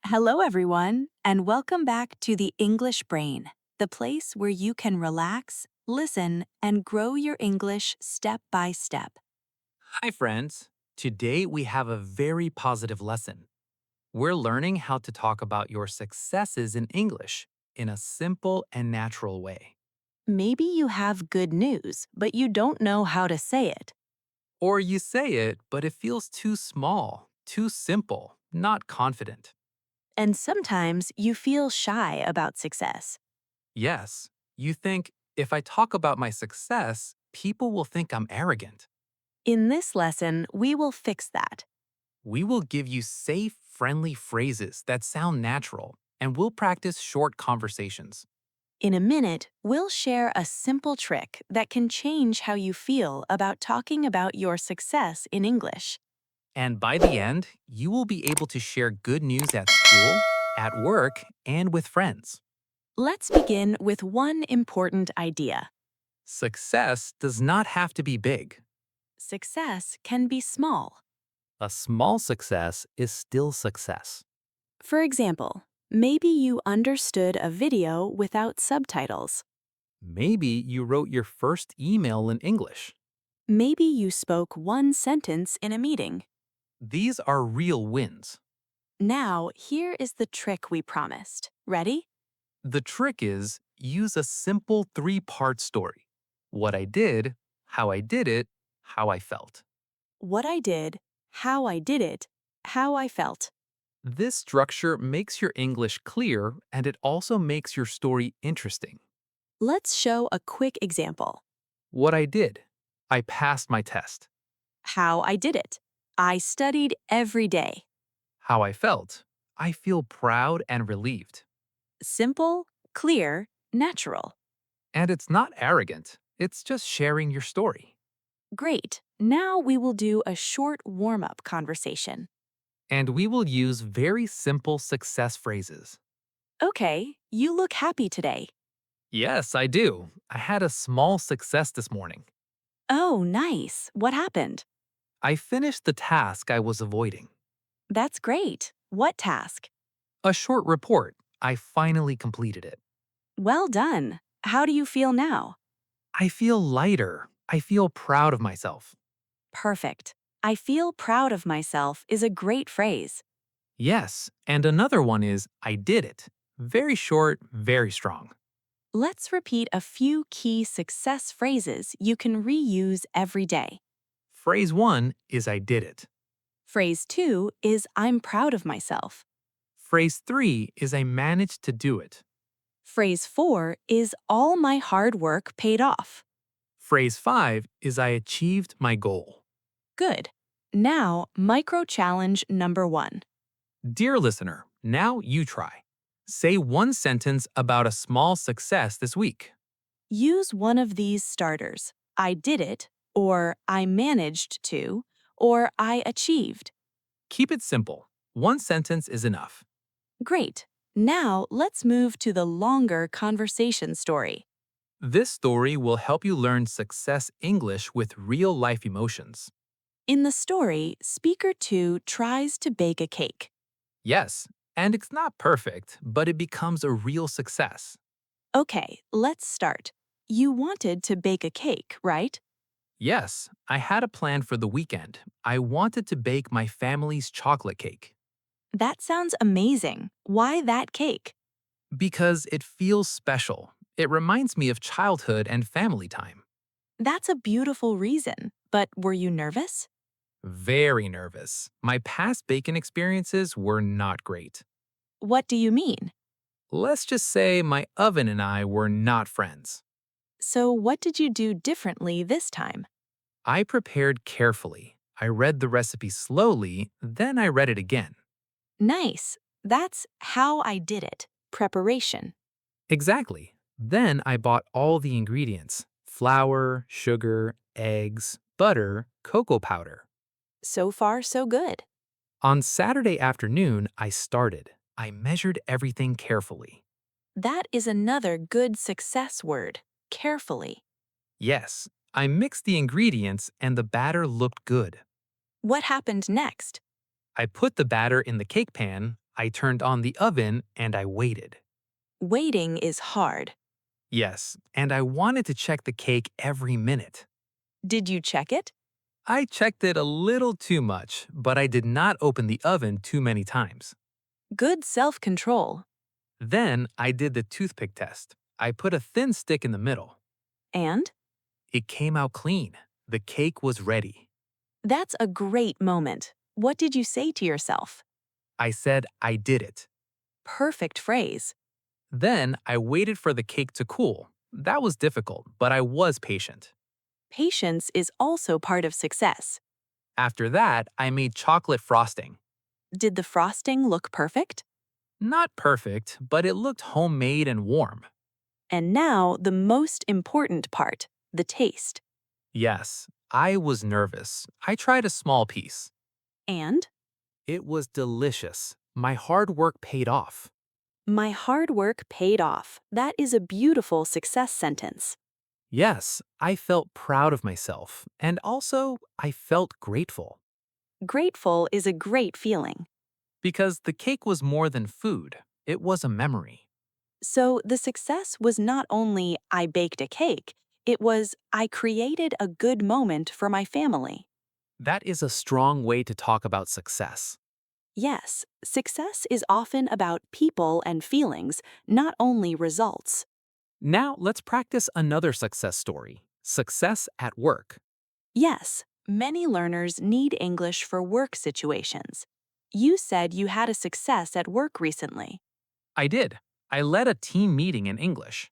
Hello, everyone, and welcome back to the English Brain, the place where you can relax, listen, and grow your English step by step. Hi, friends. Today we have a very positive lesson. We're learning how to talk about your successes in English in a simple and natural way. Maybe you have good news, but you don't know how to say it. Or you say it, but it feels too small, too simple, not confident. And sometimes you feel shy about success. Yes, you think if I talk about my success, people will think I'm arrogant. In this lesson, we will fix that. We will give you safe, friendly phrases that sound natural, and we'll practice short conversations. In a minute, we'll share a simple trick that can change how you feel about talking about your success in English. And by the end, you will be able to share good news at school, at work, and with friends. Let's begin with one important idea. Success does not have to be big. Success can be small. A small success is still success. For example, maybe you understood a video without subtitles. Maybe you wrote your first email in English. Maybe you spoke one sentence in a meeting. These are real wins. Now, here is the trick we promised. Ready? The trick is use a simple three-part story. What I did, how I did it, how I felt. What I did, how I did it, how I felt. This structure makes your English clear and it also makes your story interesting. Let's show a quick example. What I did. I passed my test. How I did it. I studied every day. How I felt. I feel proud and relieved. Simple, clear, natural. And it's not arrogant, it's just sharing your story. Great. Now we will do a short warm-up conversation. And we will use very simple success phrases. Okay, you look happy today. Yes, I do. I had a small success this morning. Oh, nice. What happened? I finished the task I was avoiding. That's great. What task? A short report. I finally completed it. Well done. How do you feel now? I feel lighter. I feel proud of myself. Perfect. I feel proud of myself is a great phrase. Yes, and another one is I did it. Very short, very strong. Let's repeat a few key success phrases you can reuse every day. Phrase 1 is I did it. Phrase 2 is I'm proud of myself. Phrase 3 is I managed to do it. Phrase 4 is all my hard work paid off. Phrase 5 is I achieved my goal. Good. Now, micro challenge number 1. Dear listener, now you try. Say one sentence about a small success this week. Use one of these starters. I did it, or I managed to, or I achieved. Keep it simple. One sentence is enough. Great. Now let's move to the longer conversation story. This story will help you learn success English with real life emotions. In the story, speaker 2 tries to bake a cake. Yes, and it's not perfect, but it becomes a real success. Okay, let's start. You wanted to bake a cake, right? Yes, I had a plan for the weekend. I wanted to bake my family's chocolate cake That sounds amazing. Why that cake? because it feels special. It reminds me of childhood and family time. That's a beautiful reason. But were you nervous? Very nervous. My past baking experiences were not great. What do you mean? Let's just say my oven and I were not friends. So, what did you do differently this time? I prepared carefully. I read the recipe slowly, then I read it again. Nice. That's how I did it. Preparation. Exactly. Then I bought all the ingredients flour, sugar, eggs, butter, cocoa powder. So far, so good. On Saturday afternoon, I started. I measured everything carefully. That is another good success word. Carefully. Yes, I mixed the ingredients and the batter looked good. What happened next? I put the batter in the cake pan. I turned on the oven and I waited. Waiting is hard. Yes, and I wanted to check the cake every minute. Did you check it? I checked it a little too much, but I did not open the oven too many times. Good self-control. Then I did the toothpick test. I put a thin stick in the middle. And? It came out clean. The cake was ready. That's a great moment. What did you say to yourself? I said I did it. Perfect phrase. Then I waited for the cake to cool. That was difficult, but I was patient. Patience is also part of success. After that, I made chocolate frosting. Did the frosting look perfect? Not perfect, but it looked homemade and warm. And now the most important part, the taste. Yes, I was nervous. I tried a small piece. And? It was delicious. My hard work paid off. My hard work paid off. That is a beautiful success sentence. Yes, I felt proud of myself, and also I felt grateful. Grateful is a great feeling. Because the cake was more than food, it was a memory. So the success was not only I baked a cake, it was I created a good moment for my family. That is a strong way to talk about success. Yes, success is often about people and feelings, not only results. Now let's practice another success story, success at work. Yes, many learners need English for work situations. You said you had a success at work recently. I did. I led a team meeting in English.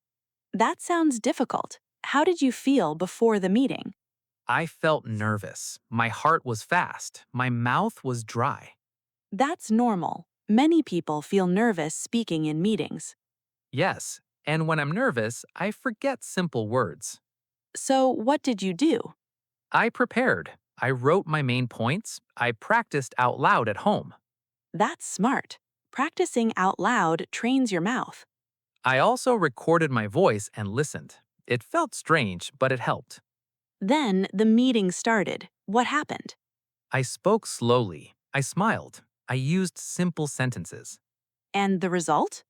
That sounds difficult. How did you feel before the meeting? I felt nervous. My heart was fast. My mouth was dry. That's normal. Many people feel nervous speaking in meetings. Yes, and when I'm nervous, I forget simple words. So, what did you do? I prepared. I wrote my main points. I practiced out loud at home. That's smart. Practicing out loud trains your mouth. I also recorded my voice and listened. It felt strange, but it helped. Then the meeting started. What happened? I spoke slowly. I smiled. I used simple sentences. And the result?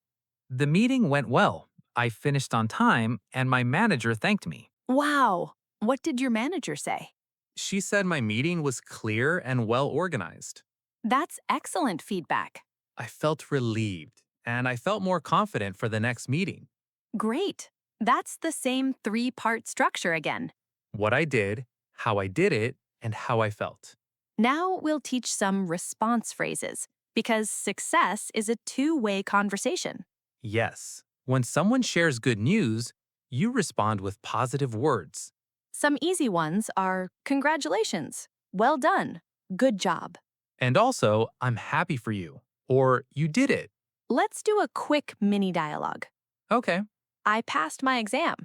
The meeting went well. I finished on time, and my manager thanked me. Wow! What did your manager say? She said my meeting was clear and well organized. That's excellent feedback. I felt relieved, and I felt more confident for the next meeting. Great. That's the same three-part structure again. What I did, how I did it, and how I felt. Now we'll teach some response phrases, because success is a two-way conversation. Yes, when someone shares good news, you respond with positive words. Some easy ones are congratulations, well done, good job. And also, I'm happy for you, or you did it. Let's do a quick mini dialogue. Okay, I passed my exam.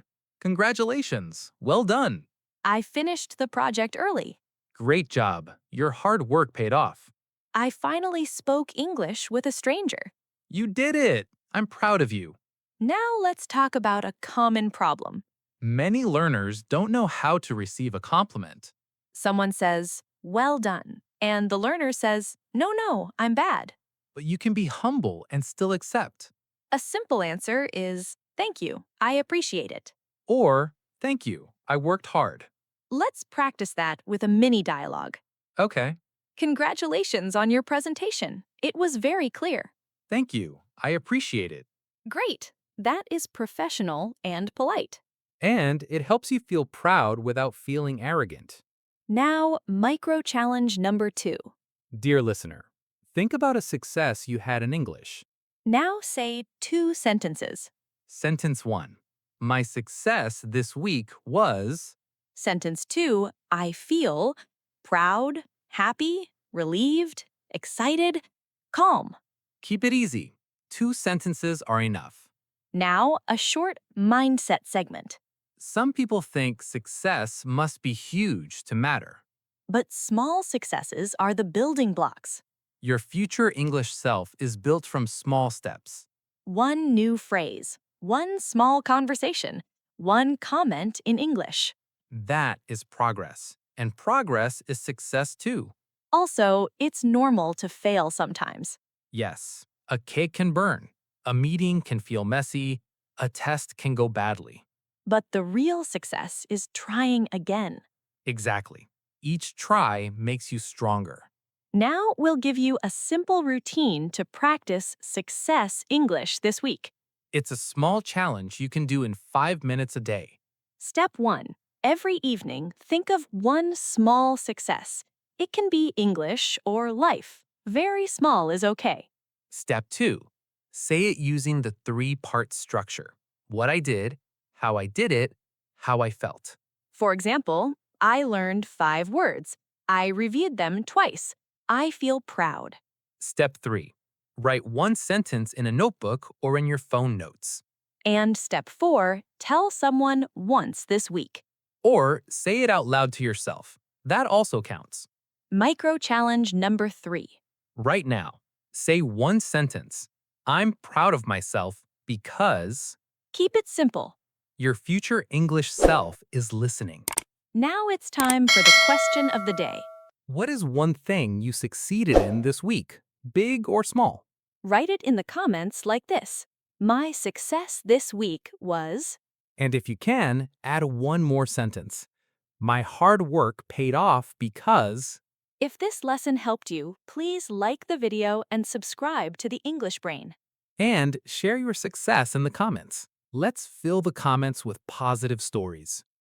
congratulations, well done. I finished the project early. Great job, your hard work paid off. I finally spoke English with a stranger. You did it, I'm proud of you. Now let's talk about a common problem. Many learners don't know how to receive a compliment. Someone says, well done, and the learner says, no, I'm bad. But you can be humble and still accept. A simple answer is, thank you, I appreciate it. Or, thank you, I worked hard. Let's practice that with a mini dialogue. Okay, Congratulations on your presentation. It was very clear. thank you, I appreciate it. Great. That is professional and polite. And it helps you feel proud without feeling arrogant. Now, micro challenge number 2. Dear listener, think about a success you had in English. Now say 2 sentences. Sentence 1. My success this week was... Sentence 2, I feel proud, happy, relieved, excited, calm. Keep it easy. 2 sentences are enough. Now, a short mindset segment. Some people think success must be huge to matter. But small successes are the building blocks. Your future English self is built from small steps. One new phrase, one small conversation, one comment in English. That is progress. And progress is success too. Also, it's normal to fail sometimes. Yes, A cake can burn. A meeting can feel messy. A test can go badly. But the real success is trying again. Exactly. Each try makes you stronger. Now we'll give you a simple routine to practice success English this week. It's a small challenge you can do in 5 minutes a day. Step 1. Every evening, think of one small success. It can be English or life. Very small is okay. Step 2. Say it using the 3-part structure. What I did, how I did it, how I felt. For example, I learned 5 words. I reviewed them twice. I feel proud. Step 3. Write one sentence in a notebook or in your phone notes. And step 4, tell someone once this week. Or say it out loud to yourself. That also counts. Micro challenge number 3. Right now, say one sentence. I'm proud of myself because Keep it simple. your future English self is listening. Now it's time for the question of the day. What is one thing you succeeded in this week, big or small? Write it in the comments like this. My success this week was... And if you can, add one more sentence. My hard work paid off because... If this lesson helped you, please like the video and subscribe to the English Brain. And share your success in the comments. Let's fill the comments with positive stories.